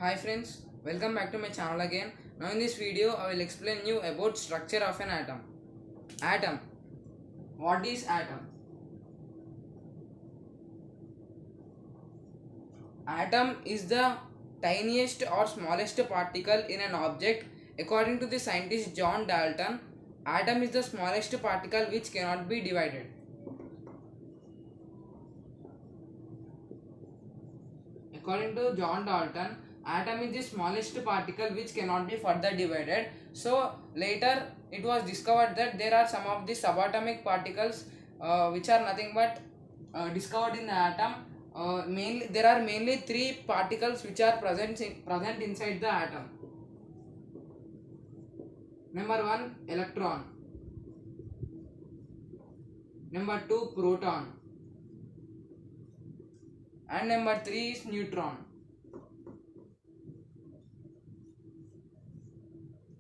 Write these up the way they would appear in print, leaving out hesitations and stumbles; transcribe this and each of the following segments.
Hi friends, welcome back to my channel again. Now in this video I will explain you about structure of an atom. Atom. What is atom? Atom is the tiniest or smallest particle in an object. According to the scientist John Dalton, atom is the smallest particle which cannot be divided. According to John Dalton, atom is the smallest particle which cannot be further divided. So later it was discovered that there are some of the subatomic particles which are nothing but discovered in the atom. There are mainly three particles which are present inside the atom. Number 1, electron. Number 2, proton. And number 3 is neutron.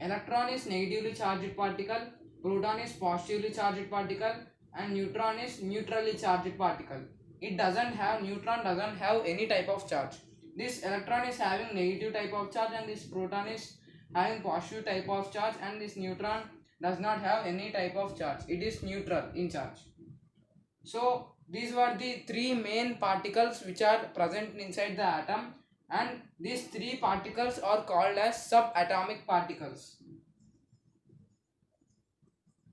Electron is negatively charged particle, proton is positively charged particle, and neutron is neutrally charged particle. Neutron doesn't have any type of charge. This electron is having negative type of charge and this proton is having positive type of charge, and this neutron does not have any type of charge. It is neutral in charge. So these were the three main particles which are present inside the atom, and these three particles are called as subatomic particles.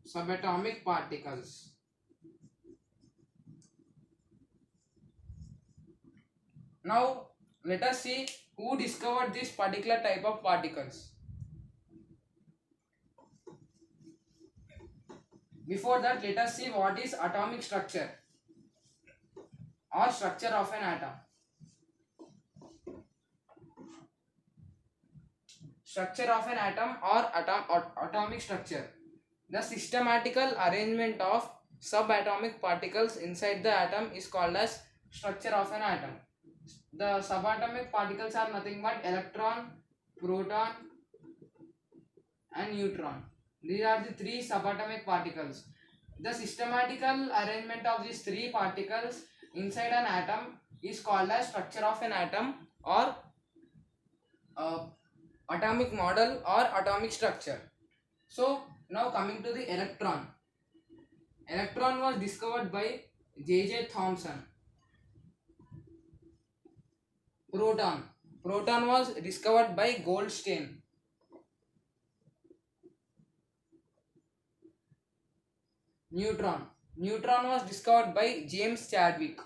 Subatomic particles. Now let us see who discovered this particular type of particles. Before that, let us see what is atomic structure or structure of an atom. Structure of an atom or atomic structure. The systematical arrangement of subatomic particles inside the atom is called as structure of an atom. The subatomic particles are nothing but electron, proton and neutron. These are the three subatomic particles. The systematical arrangement of these three particles inside an atom is called as structure of an atom or atomic model or atomic structure. So now coming to the electron. Electron was discovered by J.J. Thomson. Proton. Proton was discovered by Goldstein. Neutron. Neutron was discovered by James Chadwick.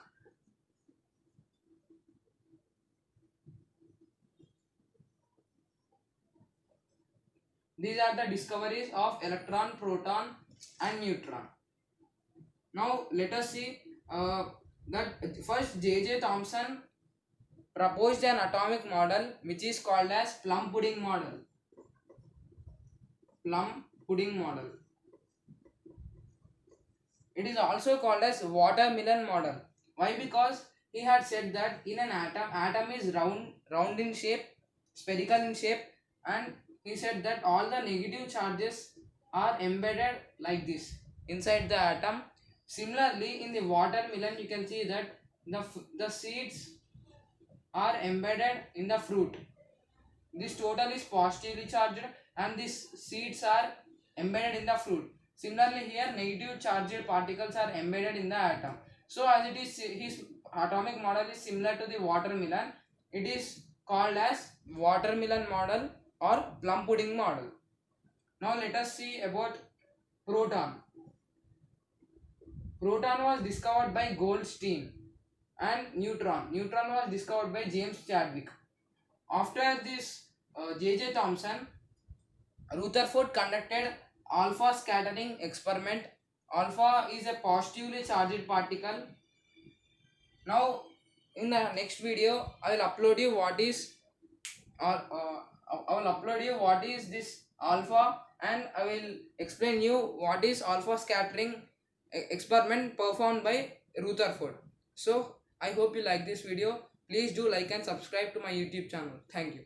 These are the discoveries of electron, proton and neutron. Now let us see that first J.J. Thomson proposed an atomic model which is called as plum pudding model. Plum pudding model. It is also called as watermelon model. Why? Because he had said that in an atom is round in shape, spherical in shape, and he said that all the negative charges are embedded like this inside the atom. Similarly, in the watermelon you can see that the seeds are embedded in the fruit. This total is positively charged and these seeds are embedded in the fruit. Similarly, here negative charged particles are embedded in the atom. So as it is, his atomic model is similar to the watermelon. It is called as watermelon model or plum pudding model. Now let us see about proton. Proton was discovered by Goldstein, and neutron. Neutron was discovered by James Chadwick. After this, J.J. Thomson, Rutherford conducted alpha scattering experiment. Alpha is a positively charged particle. Now in the next video I will upload you what is this alpha, and I will explain you what is alpha scattering experiment performed by Rutherford. So I hope you like this video. Please do like and subscribe to my YouTube channel. Thank you.